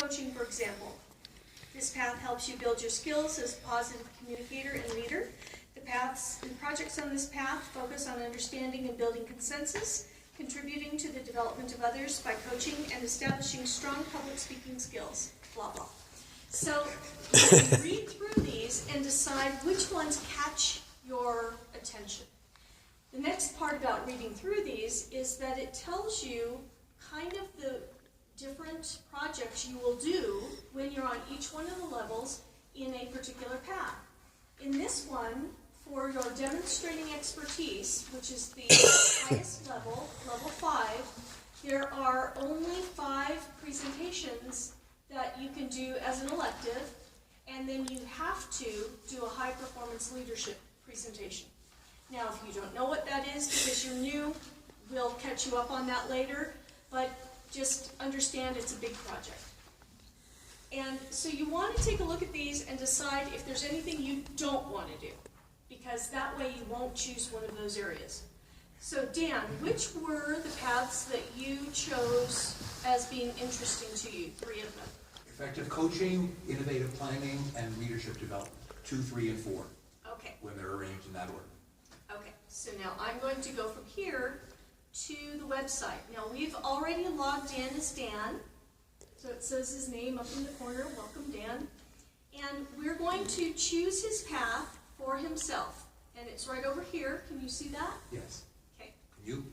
coaching, for example. This path helps you build your skills as a positive communicator and leader. The paths and projects on this path focus on understanding and building consensus, contributing to the development of others by coaching and establishing strong public speaking skills, blah, blah. So read through these and decide which ones catch your attention. The next part about reading through these is that it tells you kind of the different projects you will do when you're on each one of the levels in a particular path. In this one, for your demonstrating expertise, which is the highest level, level 5, there are only 5 presentations that you can do as an elective, and then you have to do a high performance leadership presentation. Now, if you don't know what that is because you're new, we'll catch you up on that later, but just understand it's a big project. And so you want to take a look at these and decide if there's anything you don't want to do, because that way you won't choose one of those areas. So Dan, which were the paths that you chose as being interesting to you, 3 of them? Effective coaching, innovative planning, and leadership development. 2, 3, and 4. Okay. When they're arranged in that order. Okay, so now I'm going to go from here to the website. Now we've already logged in as Dan, so it says his name up in the corner, welcome Dan, and we're going to choose his path for himself, and it's right over here. Can you see that? Yes. Okay. Can you?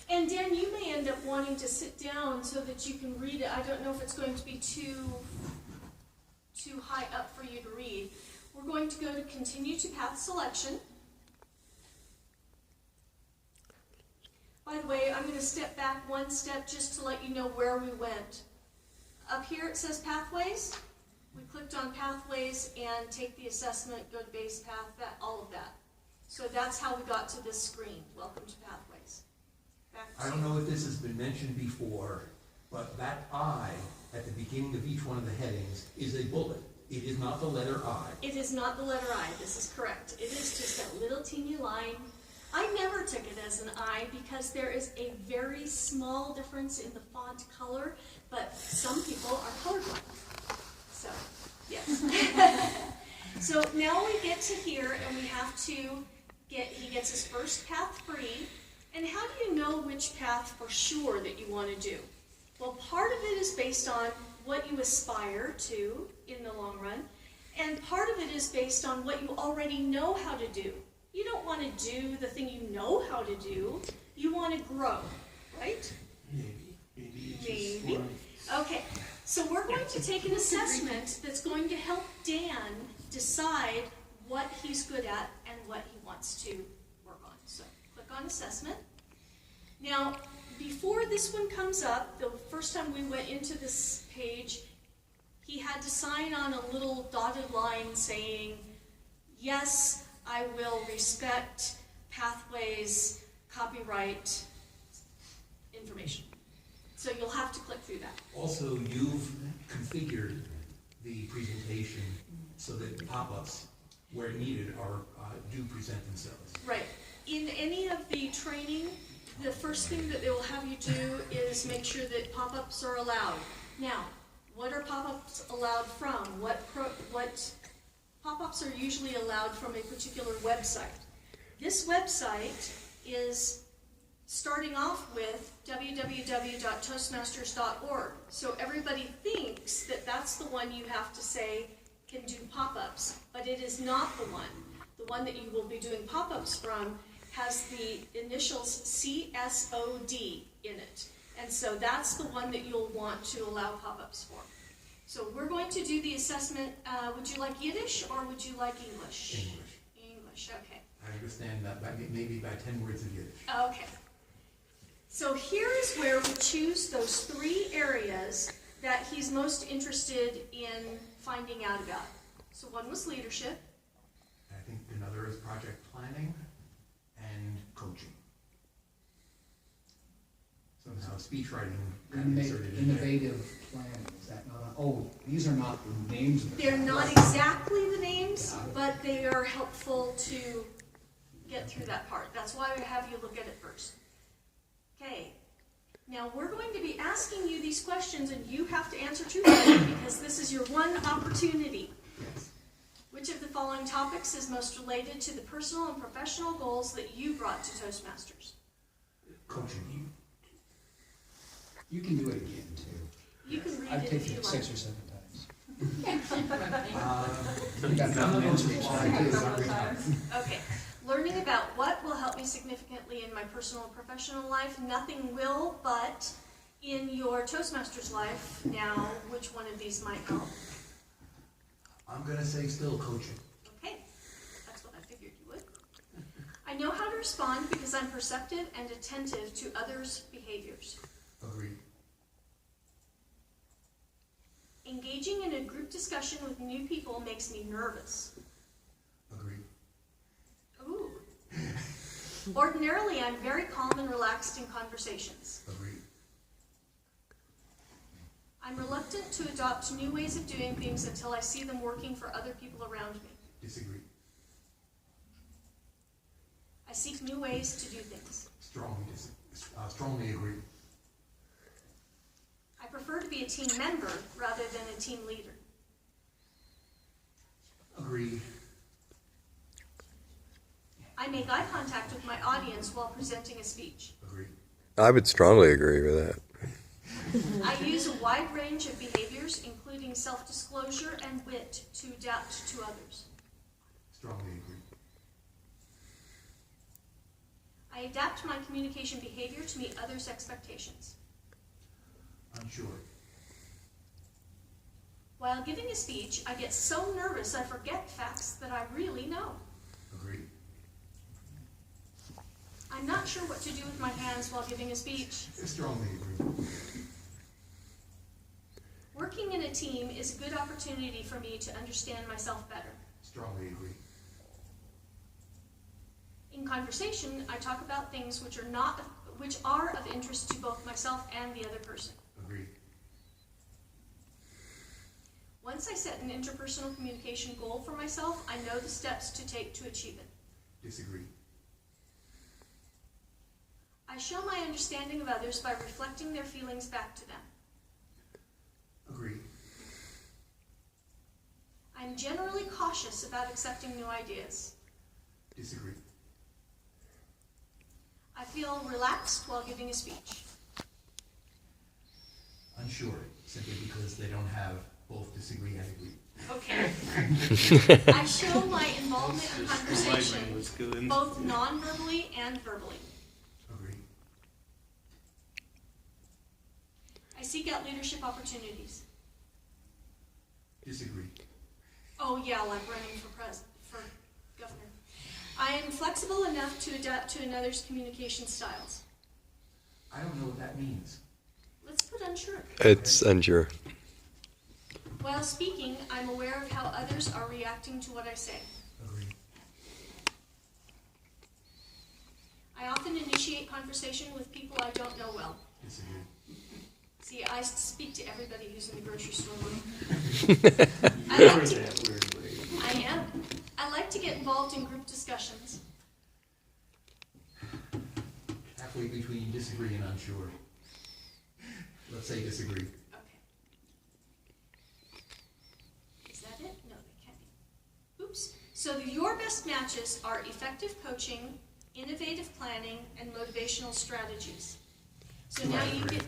And Dan, you may end up wanting to sit down so that you can read it. I don't know if it's going to be too high up for you to read. We're going to go to continue to path selection. By the way, I'm going to step back one step just to let you know where we went. Up here it says Pathways. We clicked on Pathways and take the assessment, go to base path, all of that. So that's how we got to this screen. Welcome to Pathways. I don't know if this has been mentioned before, but that I at the beginning of each one of the headings is a bullet. It is not the letter I. It is not the letter I. This is correct. It is just that little teeny line. I never took it as an I because there is a very small difference in the font color, but some people are colorblind. So, yes. So now we get to here and we have to he gets his first path free. And how do you know which path for sure that you want to do? Well, part of it is based on what you aspire to in the long run, and part of it is based on what you already know how to do. You don't want to do the thing you know how to do. You want to grow, right? Maybe. Okay, so we're going to take an assessment that's going to help Dan decide what he's good at and what he wants to work on. So click on assessment. Now, before this one comes up, the first time we went into this page, he had to sign on a little dotted line saying, yes, I will respect Pathways copyright information. So you'll have to click through that. Also, you've configured the presentation so that pop-ups, where needed, do present themselves. Right. In any of the training, the first thing that they will have you do is make sure that pop-ups are allowed. Now, what are pop-ups allowed from? What pop-ups are usually allowed from a particular website? This website is starting off with www.toastmasters.org. So everybody thinks that that's the one you have to say can do pop-ups, but it is not the one. The one that you will be doing pop-ups from has the initials CSOD in it. And so that's the one that you'll want to allow pop-ups for. So we're going to do the assessment. Would you like Yiddish or would you like English? English. English, okay. I understand that maybe by 10 words of Yiddish. Okay. So here is where we choose those 3 areas that he's most interested in finding out about. So one was leadership. I think another is project planning and coaching. Somehow speech writing kind of inserted in there. Innovative planning, is that not these are not the names of the They're not exactly the names, but they are helpful to get through that part. That's why I have you look at it first. Okay. Now, we're going to be asking you these questions, and you have to answer truthfully because this is your one opportunity. Yes. Which of the following topics is most related to the personal and professional goals that you brought to Toastmasters? Coaching. You can do it again, too. You can read I've it if taken you it like. 6 or 7 times. Uh, You got none of those elementary, apply so I to did. every time. Okay. Learning about what will help me significantly in my personal and professional life. Nothing will, but in your Toastmasters life, now, which one of these might help? I'm gonna say still coaching. Okay. That's what I figured you would. I know how to respond because I'm perceptive and attentive to others' behaviors. Agreed. Engaging in a group discussion with new people makes me nervous. Agreed. Ooh. Ordinarily, I'm very calm and relaxed in conversations. Agreed. I'm reluctant to adopt new ways of doing things until I see them working for other people around me. Disagree. I seek new ways to do things. Strongly agree. I prefer to be a team member rather than a team leader. Agreed. I make eye contact with my audience while presenting a speech. Agreed. I would strongly agree with that. I use a wide range of behaviors, including self-disclosure and wit, to adapt to others. Strongly agree. I adapt my communication behavior to meet others' expectations. Unsure. While giving a speech, I get so nervous I forget facts that I really know. Agreed. I'm not sure what to do with my hands while giving a speech. Strongly agree. Working in a team is a good opportunity for me to understand myself better. Strongly agree. In conversation, I talk about things which are of interest to both myself and the other person. Agreed. Once I set an interpersonal communication goal for myself, I know the steps to take to achieve it. Disagree. I show my understanding of others by reflecting their feelings back to them. Agreed. I'm generally cautious about accepting new ideas. Disagree. I feel relaxed while giving a speech. Unsure, simply because they don't have both disagree and agree. Okay. I show my involvement in conversation, both non-verbally and verbally. Agreed. I seek out leadership opportunities. Disagree. Oh yeah, like running for governor. I am flexible enough to adapt to another's communication styles. I don't know what that means. Let's put unsure. It's unsure. While speaking, I'm aware of how others are reacting to what I say. Agreed. I often initiate conversation with people I don't know well. Disagree. See, I speak to everybody who's in the grocery store. I like to get involved in group discussions. Halfway between disagree and unsure. Let's say disagree. Okay. Is that it? No, that can't be. Oops. So your best matches are effective coaching, innovative planning, and motivational strategies. So now you get...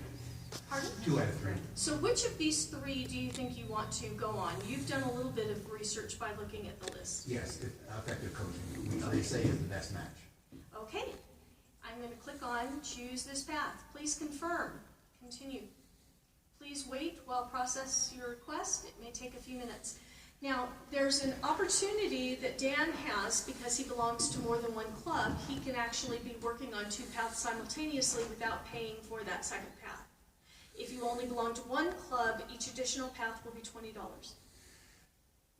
Pardon? 2 out of 3. So which of these 3 do you think you want to go on? You've done a little bit of research by looking at the list. Yes, effective coaching, which they say is the best match. Okay. I'm going to click on Choose this path. Please confirm. Continue. Please wait while I process your request. It may take a few minutes. Now, there's an opportunity that Dan has because he belongs to more than one club. He can actually be working on 2 paths simultaneously without paying for that second path. If you only belong to one club, each additional path will be $20.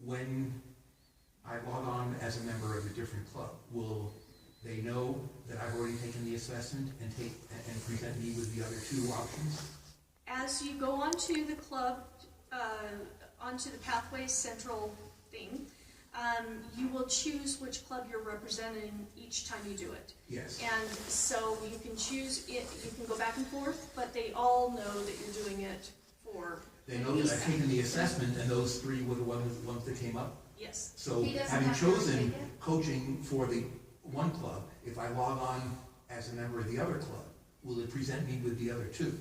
When I log on as a member of a different club, will they know that I've already taken the assessment and present me with the other 2 options? As you go onto the club, onto the Pathways Central thing, you will choose which club you're representing each time you do it. Yes. And so you can choose it, you can go back and forth, but they all know that you're doing it for. They know that I've taken the assessment, and those three were the ones that came up. Yes. So He doesn't having have to chosen retake it? coaching for the one club, if I log on as a member of the other club, will it present me with the other two?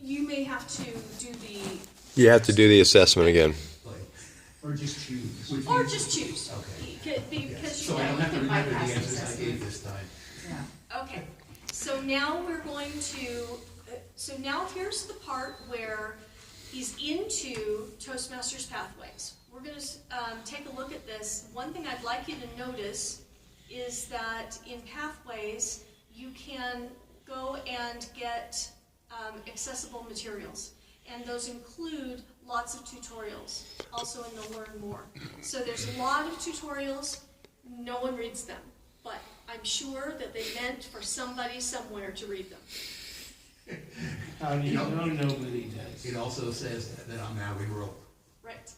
You may have to do the, You have to do the assessment again. Like, Or just choose. which or means- just choose. Okay. Because Yes. you So I don't have to can remember the bypass the answers I assessment. gave this time. Yeah. Okay, so now we're going to, so now here's the part where he's into Toastmasters Pathways. We're going to take a look at this. One thing I'd like you to notice is that in Pathways, you can go and get accessible materials. And those include lots of tutorials, also in the Learn More. So there's a lot of tutorials, no one reads them, but I'm sure that they meant for somebody somewhere to read them. How do you know nobody does? It also says that I'm now enrolled. Right.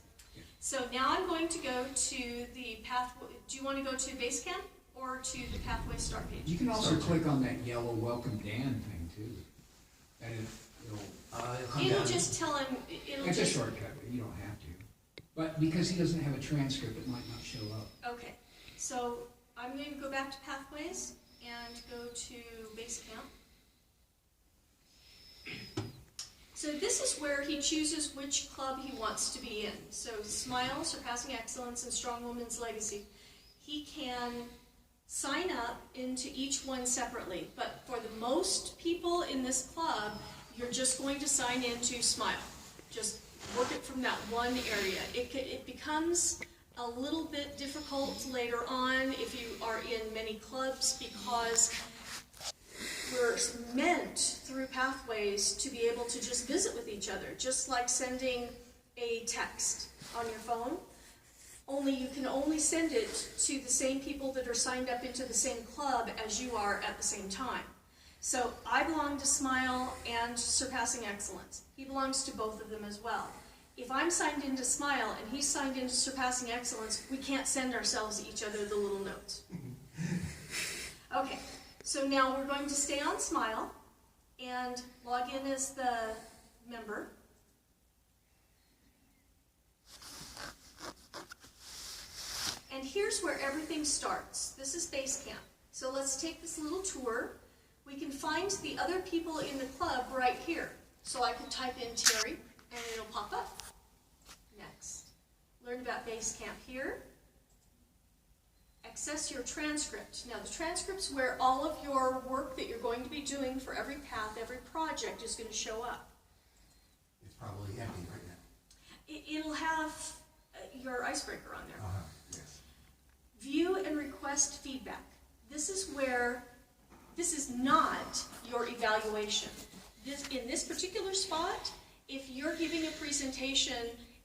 So now I'm going to go to the Pathway, do you want to go to Basecamp or to the Pathway start page? You can also click on that yellow Welcome Dan thing too. And it'll, Come It'll down. just tell him, it'll it's a just, shortcut, but you don't have to. But because he doesn't have a transcript, it might not show up. okay. So I'm going to go back to Pathways and go to Basecamp. So this is where he chooses which club he wants to be in. So Smile, Surpassing Excellence, and Strong Woman's Legacy. He can sign up into each one separately, but for the most people in this club, you're just going to sign into Smile. Just work it from that one area. It becomes a little bit difficult later on if you are in many clubs because we're meant through Pathways to be able to just visit with each other, just like sending a text on your phone. Only you can only send it to the same people that are signed up into the same club as you are at the same time. So I belong to Smile and Surpassing Excellence. He belongs to both of them as well. If I'm signed into Smile and he's signed into Surpassing Excellence, we can't send ourselves each other the little notes. Okay, so now we're going to stay on Smile and log in as the member. And here's where everything starts. This is Basecamp. So let's take this little tour. We can find the other people in the club right here. So I can type in Terry, and it'll pop up. Next. Learn about Basecamp here. Access your transcript. Now the transcript's where all of your work that you're going to be doing for every path, every project is going to show up. It's probably empty right now. It'll have your icebreaker on there. Yes. View and request feedback. This is where, this is not your evaluation. In this particular spot, if you're giving a presentation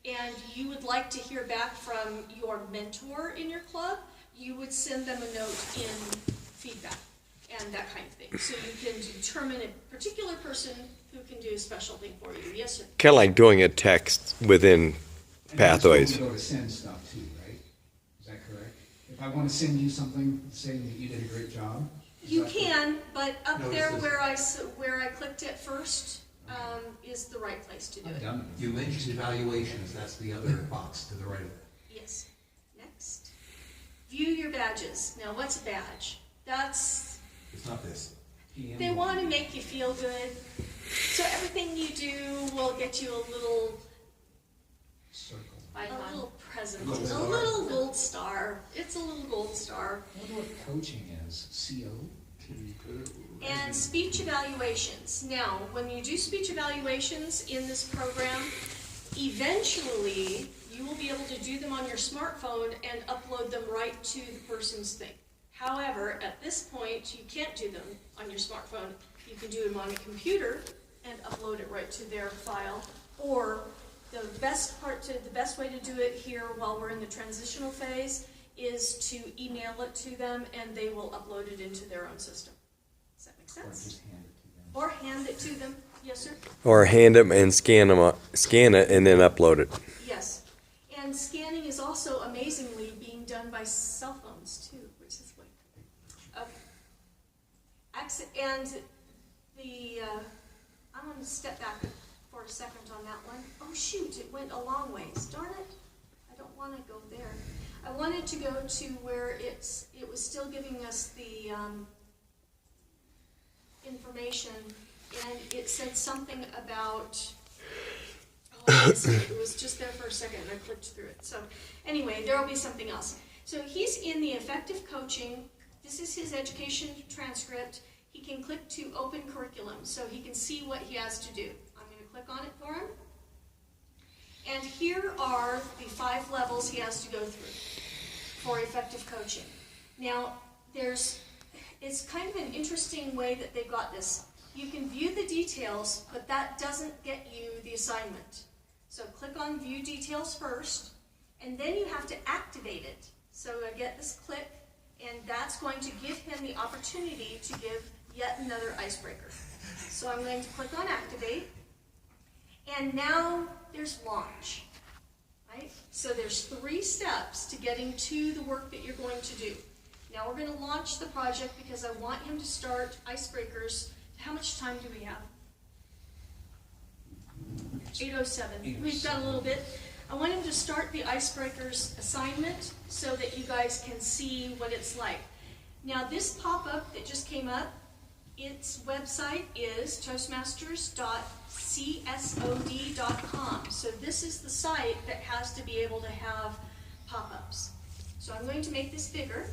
and you would like to hear back from your mentor in your club, you would send them a note in feedback and that kind of thing. So you can determine a particular person who can do a special thing for you. Yes, sir? Kind of like doing a text within And Pathways. You can go to send stuff too, right? Is that correct? If I want to send you something saying that you did a great job? is You that- can, but up No, there this is- where I clicked it first is the right place to do I've it. done it. You mentioned evaluations, that's the other box to the right of it. Yes. Next. View your badges. Now, what's a badge? That's, It's not this. PM they want to make you feel good. So everything you do will get you a little Circle. present, Gold a star. little gold star. It's a little gold star. I wonder what coaching is. CO? And speech evaluations. Now, when you do speech evaluations in this program, eventually you will be able to do them on your smartphone and upload them right to the person's thing. However, at this point, you can't do them on your smartphone. You can do them on a computer and upload it right to their file. Or the best way to do it here while we're in the transitional phase is to email it to them and they will upload it into their own system. Does that make Or sense? just hand it to them? Or hand it to them. Yes, sir? Or hand them and scan it and then upload it. Yes. And scanning is also amazingly by cell phones too, which is weird. Okay. And the, I'm gonna step back for a second on that one. Oh shoot, it went a long ways, darn it. I don't wanna go there. I wanted to go to where it was still giving us the information, and it said something about, oh, it was just there for a second and I clicked through it. So anyway, there will be something else. So he's in the effective coaching. This is his education transcript. He can click to open curriculum so he can see what he has to do. I'm going to click on it for him. And here are the 5 levels he has to go through for effective coaching. Now, it's kind of an interesting way that they've got this. You can view the details, but that doesn't get you the assignment. So click on View Details first, and then you have to activate it. So I get this click, and that's going to give him the opportunity to give yet another icebreaker. So I'm going to click on Activate, and now there's Launch. Right? So there's 3 steps to getting to the work that you're going to do. Now we're going to launch the project because I want him to start icebreakers. How much time do we have? 8:07. We've got a little bit. I want him to start the icebreakers assignment so that you guys can see what it's like. Now this pop-up that just came up, its website is toastmasters.csod.com. So this is the site that has to be able to have pop-ups. So I'm going to make this bigger.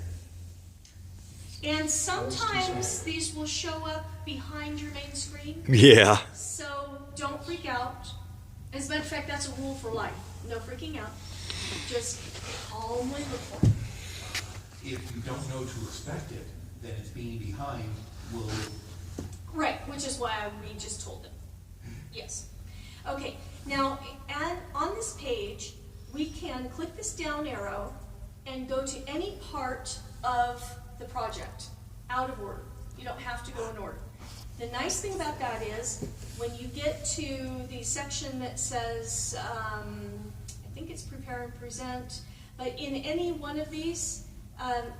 And sometimes these will show up behind your main screen. Yeah. So don't freak out. As a matter of fact, that's a rule for life. No freaking out. Just calmly look for it. If you don't know to expect it, then it's being behind will... Right, which is why we just told them. Yes. Okay, now and on this page, we can click this down arrow and go to any part of the project, out of order. You don't have to go in order. The nice thing about that is, when you get to the section that says, I think it's Prepare and Present, but in any one of these,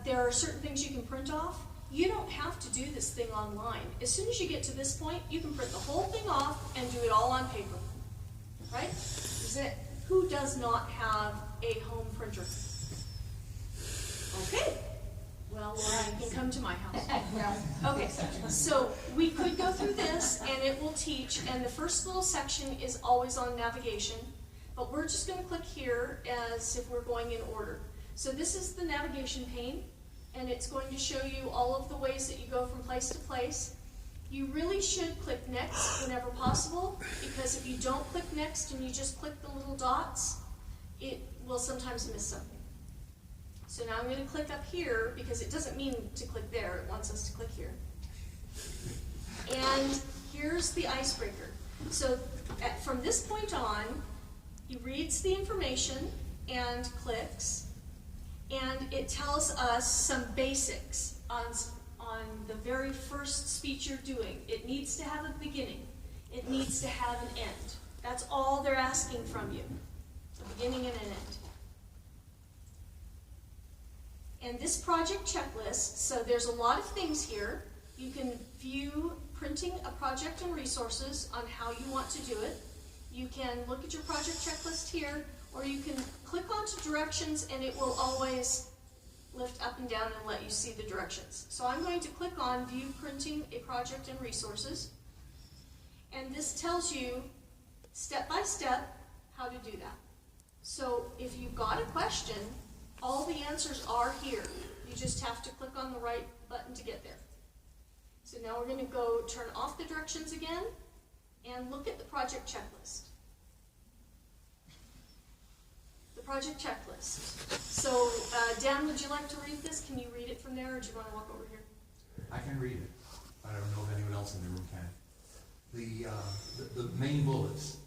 there are certain things you can print off. You don't have to do this thing online. As soon as you get to this point, you can print the whole thing off and do it all on paper. Right? Who does not have a home printer? Okay. Well, Laura, you can come to my house. Okay, so we could go through this, and it will teach, and the first little section is always on navigation, but we're just going to click here as if we're going in order. So this is the navigation pane, and it's going to show you all of the ways that you go from place to place. You really should click Next whenever possible, because if you don't click Next and you just click the little dots, it will sometimes miss something. So now I'm going to click up here, because it doesn't mean to click there, it wants us to click here. And here's the icebreaker. So from this point on, he reads the information and clicks, and it tells us some basics on the very first speech you're doing. It needs to have a beginning. It needs to have an end. That's all they're asking from you, a beginning and an end. And this project checklist, so there's a lot of things here. You can view printing a project and resources on how you want to do it. You can look at your project checklist here, or you can click onto directions and it will always lift up and down and let you see the directions. So I'm going to click on View Printing a Project and Resources, and this tells you step by step how to do that. So if you've got a question, all the answers are here. You just have to click on the right button to get there. So now we're going to go turn off the directions again and look at the project checklist. The project checklist. So Dan, would you like to read this? Can you read it from there, or do you want to walk over here? I can read it. I don't know if anyone else in the room can. The main bullets.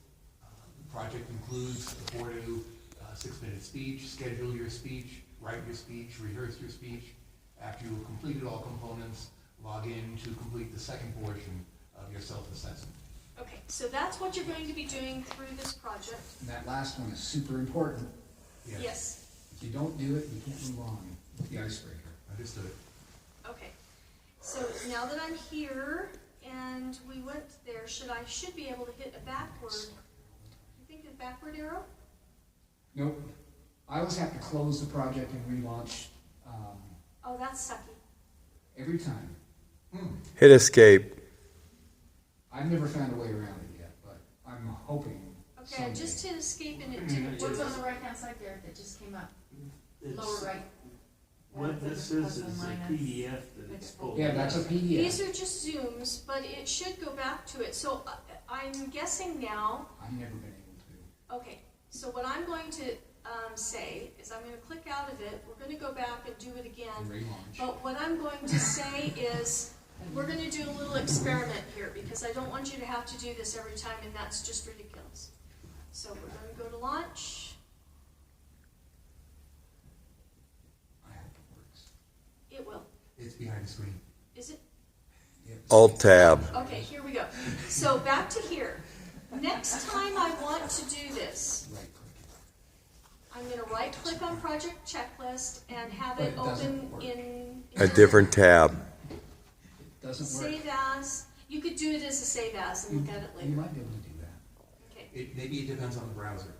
The project includes the 4 to 6-minute speech, schedule your speech, write your speech, rehearse your speech. After you've completed all components, log in to complete the second portion of your self-assessment. Okay, so that's what you're going to be doing through this project. And that last one is super important. Yes. If you don't do it, you can't move on with the icebreaker. Understood. Okay, so now that I'm here and we went there, should be able to hit a backward, you think a backward arrow? Nope. I always have to close the project and relaunch, Oh, that's sucky. every time. hit escape. I've never found a way around it yet, but I'm hoping Okay, I someday. just hit escape and it didn't. What's on the right-hand side there that just came up? Lower It's, right. what this is a PDF that it's pulled. Yeah, that's a PDF. These are just zooms, but it should go back to it. So I'm guessing now, I've never been able to. okay, so what I'm going to say is I'm going to click out of it. We're going to go back and do it again. Relaunch. But what I'm going to say is we're going to do a little experiment here because I don't want you to have to do this every time, and that's just ridiculous. So we're going to go to launch. I hope it works. It will. It's behind the screen. Is it? Yep. Alt tab. Okay, here we go. So back to here. Next time I want to do this, Right click. I'm going to right click on project checklist and have But it it doesn't open work. in A different tab. It doesn't work. save as. You could do it as a save as and look at it You later. might be able to do that. Okay. Maybe it depends on the browser.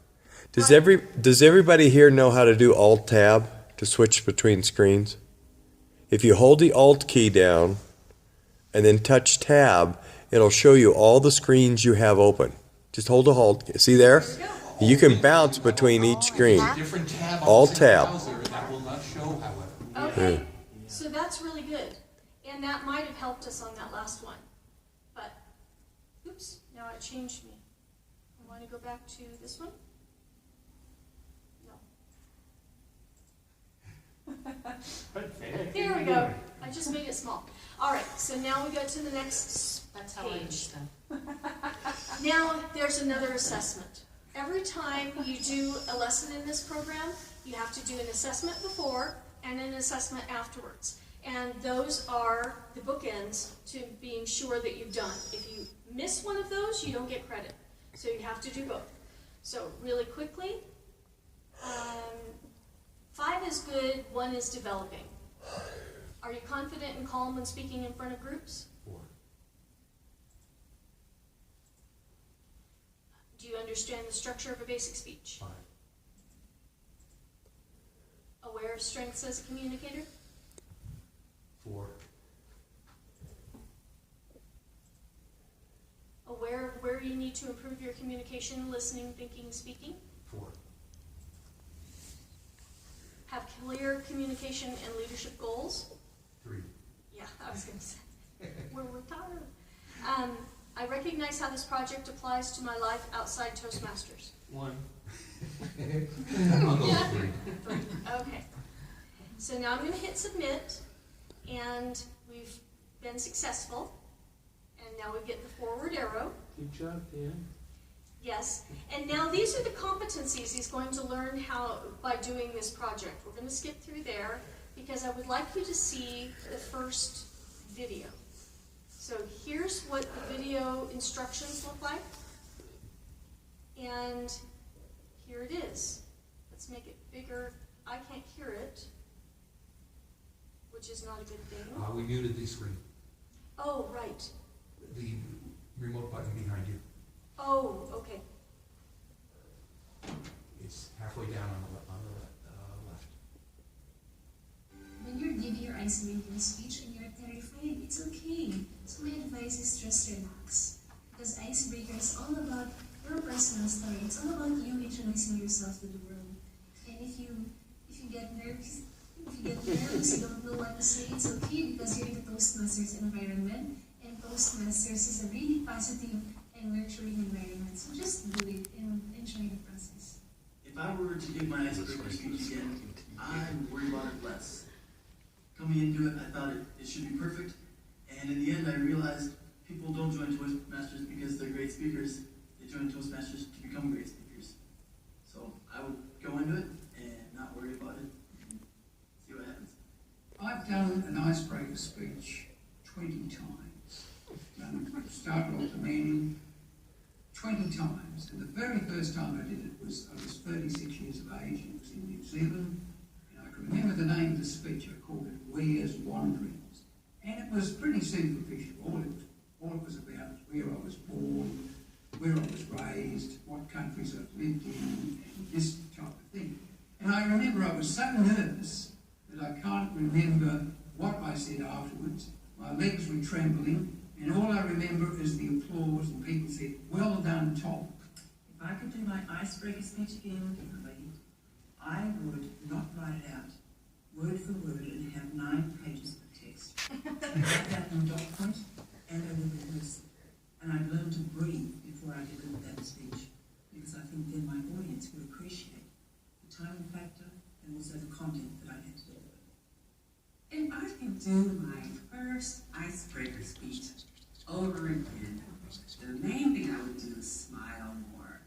Does everybody here know how to do alt tab to switch between screens? If you hold the alt key down and then touch tab, it'll show you all the screens you have open. Just hold the alt. See there? There we go. You can bounce between each screen. There's a different tab on Alt the same tab. browser that will not show, however. Okay, so that's really good. And that might have helped us on that last one. But, oops, now it changed me. I want to go back to this one. No. What the heck? There we go. I just made it small. All right, so now we go to the next That's how I page. understand. Now, there's another assessment. Every time you do a lesson in this program, you have to do an assessment before and an assessment afterwards. And those are the bookends to being sure that you've done. If you miss one of those, you don't get credit. So you have to do both. So really quickly, 5 is good, 1 is developing. Are you confident and calm when speaking in front of groups? 4. Do you understand the structure of a basic speech? 5. Aware of strengths as a communicator? 4. Aware of where you need to improve your communication, listening, thinking, speaking? 4. Have clear communication and leadership goals? 3. Yeah, I was going to say. We're retired. I recognize how this project applies to my life outside Toastmasters. 1. I'll go Yeah. with 3. Okay. So now I'm going to hit submit, and we've been successful. And now we get the forward arrow. Good job, Dan. Yes, and now these are the competencies he's going to learn how by doing this project. We're going to skip through there because I would like you to see the first video. So here's what the video instructions look like. And here it is. Let's make it bigger. I can't hear it, which is not a good thing. We muted the screen. Oh, right. The remote button behind you. Oh, okay. It's halfway down on the left. When you're giving your icebreaking speech and you're terrified, it's okay. So my advice is just relax. Because icebreaker is all about your personal story. It's all about you introducing yourself to the world. And if you get nervous, you don't know what to say, it's okay because you're in the Toastmasters environment. And Toastmasters is a really positive and nurturing environment. So just do it and enjoy the process. If I were to give my icebreaker speech again, I'd worry about it less. Coming into it, I thought it should be perfect, and in the end, I realized people don't join Toastmasters because they're great speakers. They join Toastmasters to become great speakers. So I would go into it and not worry about it and see what happens. I've done an icebreaker speech 20 times. Started off the meeting 20 times, and the very first time I did it was I was 36 years of age. It was in New Zealand. the speech, I called it Where's Wanderings. And it was pretty superficial. All it was about was where I was born, where I was raised, what countries I've lived in, and this type of thing. And I remember I was so nervous that I can't remember what I said afterwards. My legs were trembling, and all I remember is the applause, and people said, "Well done, Tom." If I could do my icebreaker speech again differently, I would not write it out word for word and have 9 pages of text. I'd write that in a document and I would rehearse it. And I'd learn to breathe before I delivered that speech, because I think then my audience would appreciate the time factor and also the content that I had to deliver. If I could do my first icebreaker speech over again, the main thing I would do is smile more.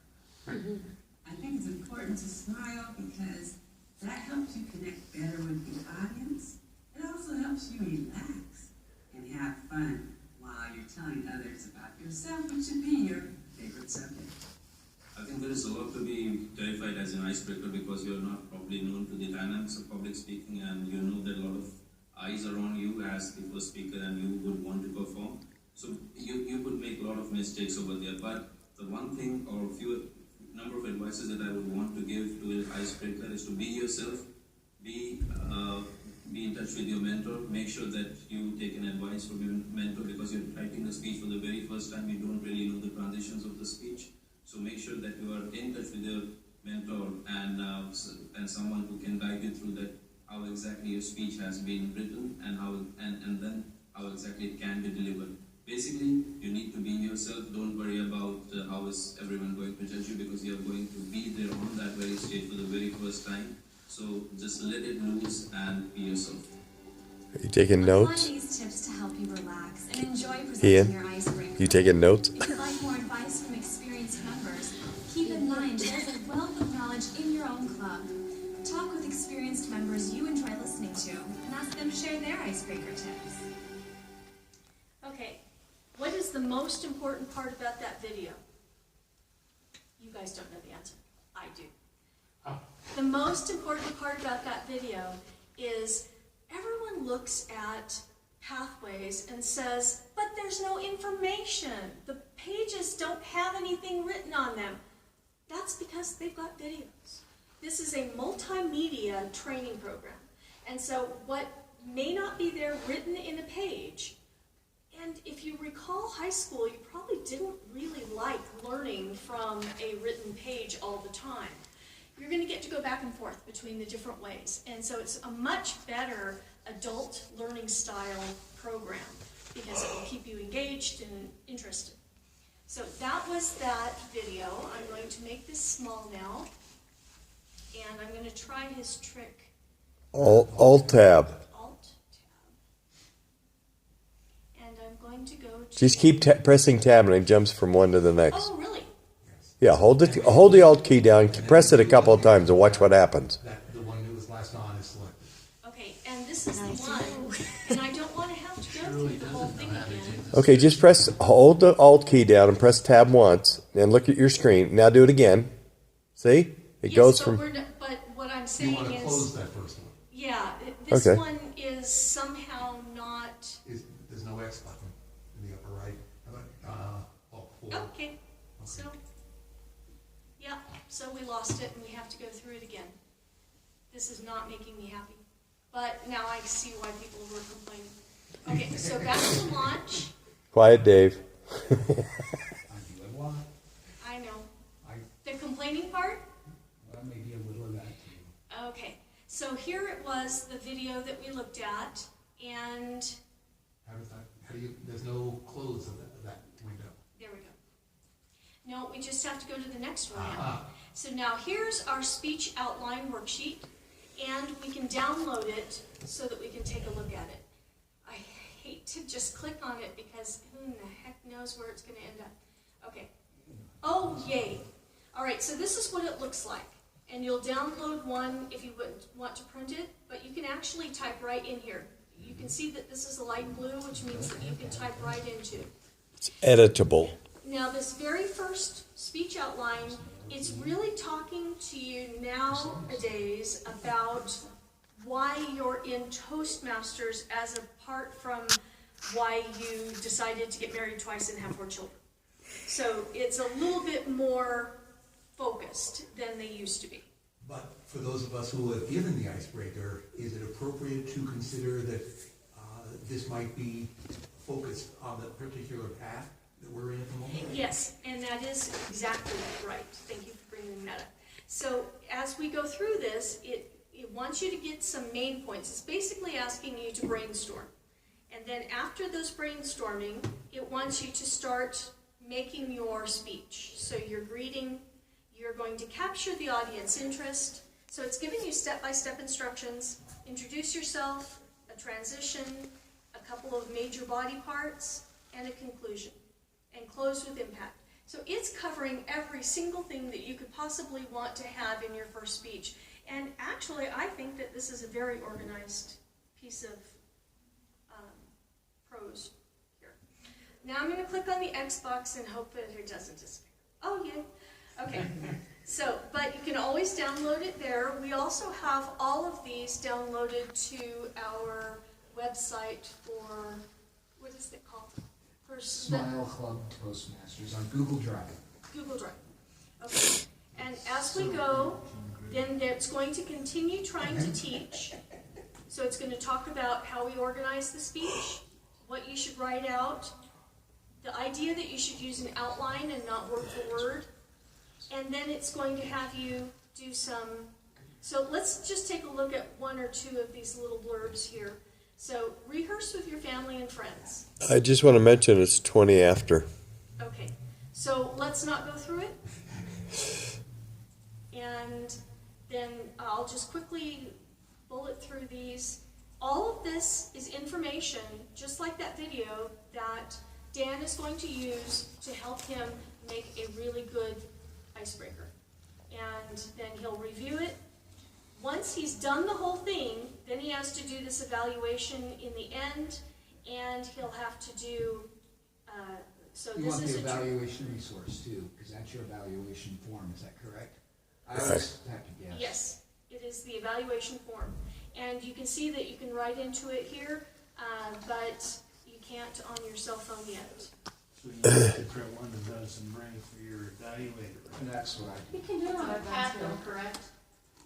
I think it's important to smile because that helps you connect better with the audience. It also helps you relax and have fun while you're telling others about yourself, which should be your favorite subject. I think there is a lot to be terrified as an icebreaker because you're not probably known to the dynamics of public speaking, and you know that a lot of eyes are on you as the first speaker and you would want to perform. So you could make a lot of mistakes over there. But the one thing or number of advices that I would want to give to an icebreaker is to be yourself, be in touch with your mentor, make sure that you take an advice from your mentor because you're writing a speech for the very first time, you don't really know the transitions of the speech. So make sure that you are in touch with your mentor and someone who can guide you through that, how exactly your speech has been written and then how exactly it can be delivered. Basically, you need to be yourself. Don't worry about how is everyone going to judge you because you are going to be there on that very stage for the very first time. So just let it loose and be yourself. Are you taking notes? Apply these tips to help you relax and enjoy presenting Ian, your icebreaker. you taking notes? If you'd like more advice from experienced members, keep in mind there's a wealth of knowledge in your own club. Talk with experienced members you enjoy listening to and ask them to share their icebreaker tips. Okay, what is the most important part about that video? You guys don't know the answer. I do. The most important part about that video is everyone looks at Pathways and says, but there's no information. The pages don't have anything written on them. That's because they've got videos. This is a multimedia training program. And so what may not be there written in a page, and if you recall high school, you probably didn't really like learning from a written page all the time. You're going to get to go back and forth between the different ways. And so it's a much better adult learning style program because it will keep you engaged and interested. So that was that video. I'm going to make this small now. And I'm going to try his trick. Alt tab. Alt tab. And I'm going to go to... Just keep pressing tab and it jumps from one to the next. Oh, really? Yeah, hold the Alt key down, press it a couple of times and watch what happens. The one that was last on is selected. Okay, and this is the one, and I don't want to have to go through the whole thing again. Okay, just hold the Alt key down and press tab once and look at your screen. Now do it again. See? It goes from... But what I'm saying is... You want to close that first one. Yeah, this Okay. one is somehow not... There's no X button in the upper right. Alt 4. Okay, so... Yeah, so we lost it and we have to go through it again. This is not making me happy. But now I see why people were complaining. Okay, so back to launch. Quiet, Dave. I know. The complaining part? Well, maybe a little of that too. Okay, so here it was, the video that we looked at, and... There's no close of that window. There we go. No, we just have to go to the next one now. So now here's our speech outline worksheet, and we can download it so that we can take a look at it. I hate to just click on it because who in the heck knows where it's going to end up. Okay. Oh, yay. All right, so this is what it looks like. And you'll download one if you would want to print it, but you can actually type right in here. You can see that this is a light blue, which means that you can type right into. It's editable. Now, this very first speech outline, it's really talking to you nowadays about why you're in Toastmasters as apart from why you decided to get married twice and have 4 children. So it's a little bit more focused than they used to be. But for those of us who have given the icebreaker, is it appropriate to consider that this might be focused on the particular path that we're in at the moment? Yes, and that is exactly right. Thank you for bringing that up. So as we go through this, it wants you to get some main points. It's basically asking you to brainstorm. And then after those brainstorming, it wants you to start making your speech. So you're greeting, you're going to capture the audience interest. So it's giving you step-by-step instructions. Introduce yourself, a transition, a couple of major body parts, and a conclusion. And close with impact. So it's covering every single thing that you could possibly want to have in your first speech. And actually, I think that this is a very organized piece of prose here. Now I'm going to click on the X box and hope that it doesn't disappear. Oh, yeah. Okay. So, but you can always download it there. We also have all of these downloaded to our website for, what is it called? For Smile Club Toastmasters on Google Drive. Google Drive. Okay. And as we go, then it's going to continue trying to teach. So it's going to talk about how we organize the speech, what you should write out, the idea that you should use an outline and not word for word. And then it's going to have you do some, so let's just take a look at 1 or 2 of these little blurbs here. So rehearse with your family and friends. I just want to mention it's 20 after. Okay, so let's not go through it. And then I'll just quickly bullet through these. All of this is information, just like that video, that Dan is going to use to help him make a really good icebreaker. And then he'll review it. Once he's done the whole thing, then he has to do this evaluation in the end, and he'll have to do, so You this want is the a evaluation resource too, because that's your evaluation form, is that correct? I always have to guess. Yes, it is the evaluation form. And you can see that you can write into it here, but you can't on your cell phone yet. So you have to print one that does some bring for your evaluator. And that's what I You can do it on a pad though, correct?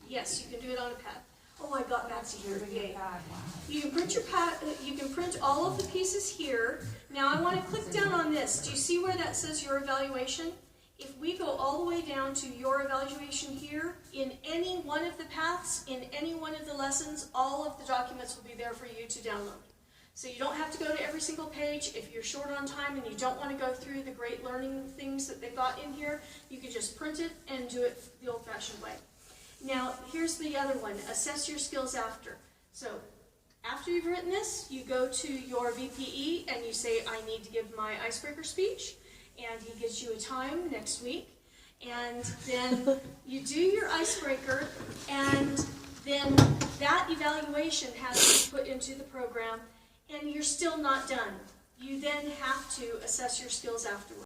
Yes, you can do it on a pad. Oh, I got back to here. Yay. You can print your pad. You can print all of the pieces here. Now I want to click down on this. Do you see where that says your evaluation? If we go all the way down to your evaluation here, in any one of the paths, in any one of the lessons, all of the documents will be there for you to download. So you don't have to go to every single page. If you're short on time and you don't want to go through the great learning things that they've got in here, you can just print it and do it the old-fashioned way. Now, here's the other one, assess your skills after. So, after you've written this, you go to your VPE and you say, I need to give my icebreaker speech, and he gives you a time next week, and then you do your icebreaker, and then that evaluation has to be put into the program, and you're still not done. You then have to assess your skills afterwards.